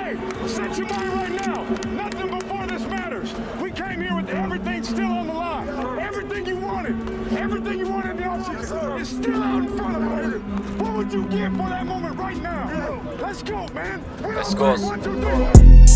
Hey, set your mind right now. Nothing before this matters. We came here with everything still on the line. Everything you wanted in the offseason is still out in front of us. What would you give for that moment right now? Let's go, man. Let's go. 1, 2, 3.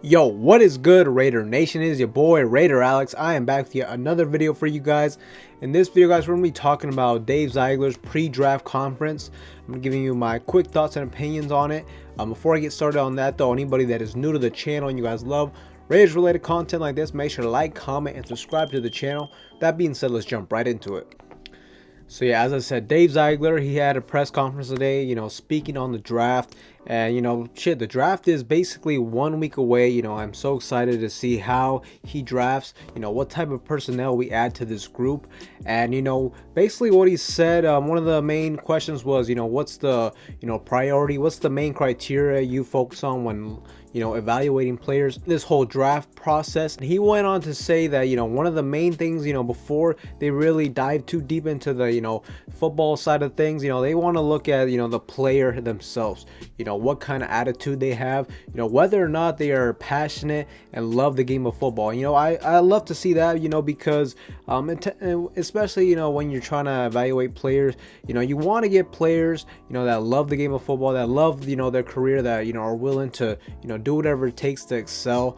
Yo, what is good, Raider Nation? It is your boy Raider Alex. I am back with yet another video for you guys. In this video, guys, we're gonna be talking about Dave Ziegler's pre-draft conference. I'm giving you my quick thoughts and opinions on it. Before I get started on that though, anybody that is new to the channel and you guys love Raiders related content like this, make sure to like, comment, and subscribe to the channel. That being said, let's jump right into it. So yeah, as I said, Dave Ziegler, he had a press conference today, speaking on the draft. And the draft is basically 1 week away. I'm so excited to see how he drafts, what type of personnel we add to this group. And basically what he said, one of the main questions was, what's the priority, what's the main criteria you focus on when evaluating players, this whole draft process. And he went on to say that one of the main things, before they really dive too deep into the football side of things, they want to look at the player themselves, what kind of attitude they have, whether or not they are passionate and love the game of football. I love to see that, because especially when you're trying to evaluate players, you want to get players that love the game of football, that love their career, that are willing to do whatever it takes to excel,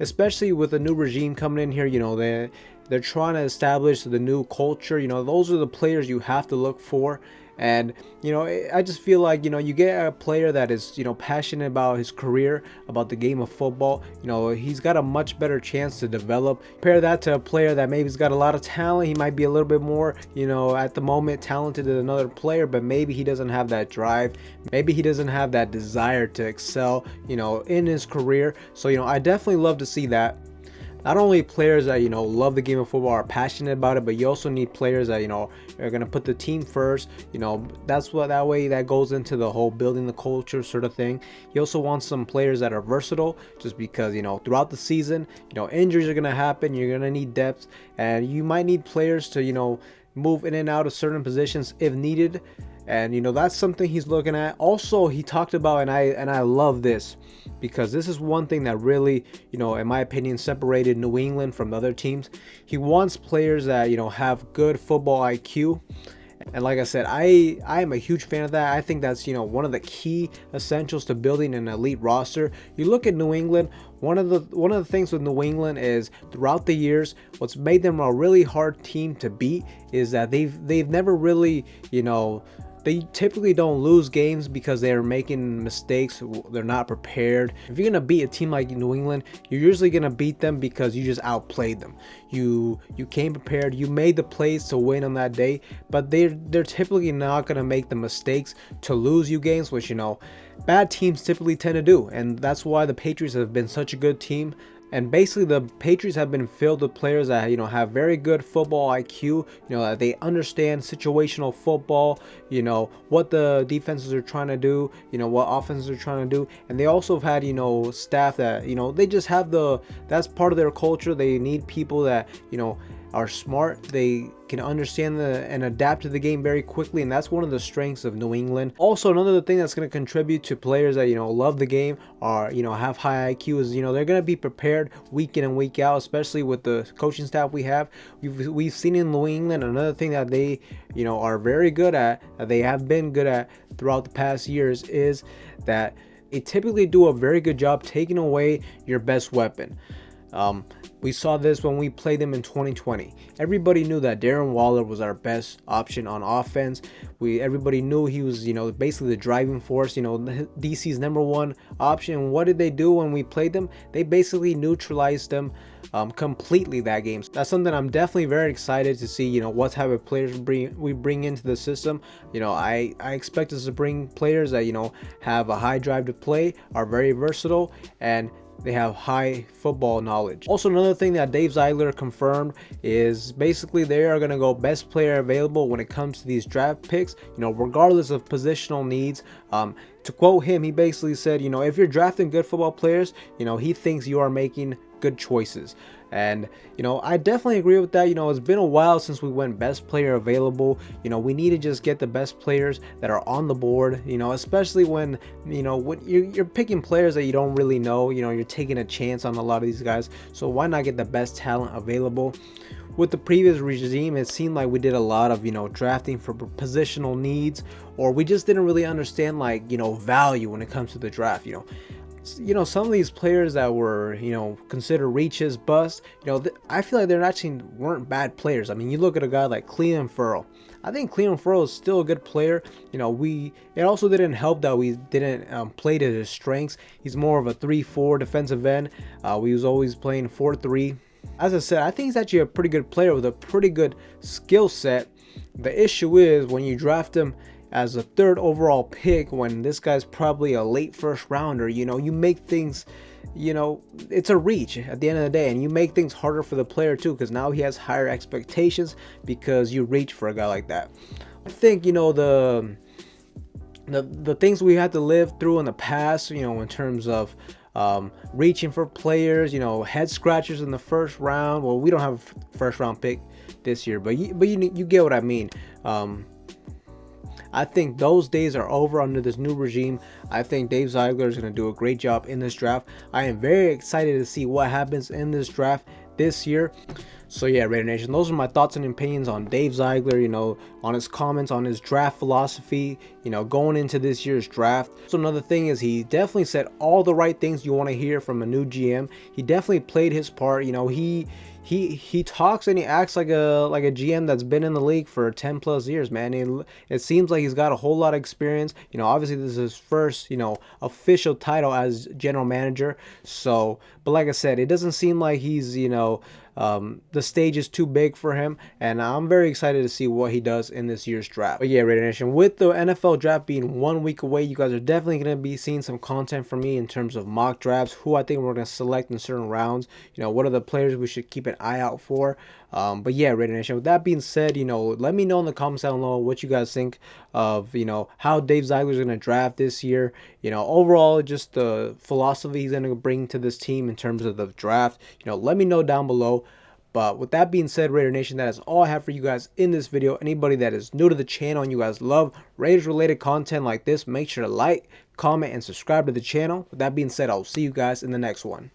especially with a new regime coming in here. They're trying to establish the new culture. Those are the players you have to look for. And I just feel like you get a player that is passionate about his career, about the game of football, he's got a much better chance to develop. Compare that to a player that maybe's got a lot of talent. He might be a little bit more at the moment talented than another player, but maybe he doesn't have that drive, maybe he doesn't have that desire to excel in his career. So I definitely love to see that. Not only players that love the game of football, are passionate about it, but you also need players that are gonna put the team first. That way that goes into the whole building the culture sort of thing. You also want some players that are versatile, just because throughout the season injuries are gonna happen. You're gonna need depth, and you might need players to move in and out of certain positions if needed. And that's something he's looking at. Also, he talked about, and I love this, because this is one thing that really in my opinion separated New England from other teams. He wants players that have good football IQ. And like I said, I am a huge fan of that. I think that's one of the key essentials to building an elite roster. You look at New England, one of the things with New England is throughout the years, what's made them a really hard team to beat is that they've never really they typically don't lose games because they're making mistakes. They're not prepared. If you're gonna beat a team like New England, you're usually gonna beat them because you just outplayed them. You came prepared. You made the plays to win on that day, but they're typically not gonna make the mistakes to lose you games, which bad teams typically tend to do. And that's why the Patriots have been such a good team. And basically the Patriots have been filled with players that have very good football IQ, that they understand situational football, what the defenses are trying to do, what offenses are trying to do. And they also have had staff that they just have that's part of their culture. They need people that are smart. They can understand and adapt to the game very quickly, and that's one of the strengths of New England. Also, another thing that's going to contribute to players that love the game or have high IQ is they're going to be prepared week in and week out, especially with the coaching staff we have. We've seen in New England another thing that they are very good at, that they have been good at throughout the past years, is that they typically do a very good job taking away your best weapon. We saw this when we played them in 2020. Everybody knew that Darren Waller was our best option on offense. Everybody knew he was, basically the driving force, DC's #1 option. What did they do when we played them? They basically neutralized them completely that game. So that's something I'm definitely very excited to see, what type of players we bring into the system. I expect us to bring players that, have a high drive to play, are very versatile, and they have high football knowledge. Also, another thing that Dave Ziegler confirmed is basically they are going to go best player available when it comes to these draft picks, regardless of positional needs. To quote him, he basically said, if you're drafting good football players, he thinks you are making good choices. And I definitely agree with that. It's been a while since we went best player available. We need to just get the best players that are on the board, especially when when you're picking players that you don't really know. You're taking a chance on a lot of these guys, so why not get the best talent available? With the previous regime, it seemed like we did a lot of drafting for positional needs, or we just didn't really understand value when it comes to the draft. Some of these players that were considered reaches, bust, I feel like they actually weren't bad players. I mean, you look at a guy like Cleveland Ferrell. I think Cleveland Ferrell is still a good player. It also didn't help that we didn't play to his strengths. He's more of a 3-4 defensive end. We was always playing 4-3. As I said, I think he's actually a pretty good player with a pretty good skill set. The issue is when you draft him as a 3rd overall pick, when this guy's probably a late first rounder, you make things, it's a reach at the end of the day, and you make things harder for the player too, because now he has higher expectations because you reach for a guy like that. I think the things we had to live through in the past, in terms of reaching for players, head scratchers in the first round. Well, we don't have a first round pick this year, but you get what I mean. I think those days are over under this new regime. I think Dave Ziegler is going to do a great job in this draft. I am very excited to see what happens in this draft this year. So yeah, Raider Nation, those are my thoughts and opinions on Dave Ziegler, on his comments, on his draft philosophy, going into this year's draft. So another thing is he definitely said all the right things you want to hear from a new GM. He definitely played his part. He talks and he acts like a GM that's been in the league for 10 plus years, man. It seems like he's got a whole lot of experience. Obviously this is his first, official title as general manager. So, but like I said, it doesn't seem like he's, the stage is too big for him, and I'm very excited to see what he does in this year's draft. But yeah, Raider Nation, with the NFL draft being 1 week away, you guys are definitely going to be seeing some content from me in terms of mock drafts, who I think we're going to select in certain rounds, what are the players we should keep an eye out for. But yeah, Raider Nation, with that being said, let me know in the comments down below what you guys think of, how Dave Ziegler is going to draft this year. Overall, just the philosophy he's going to bring to this team in terms of the draft. Let me know down below. But with that being said, Raider Nation, that is all I have for you guys in this video. Anybody that is new to the channel and you guys love Raiders related content like this, make sure to like, comment, and subscribe to the channel. With that being said, I'll see you guys in the next one.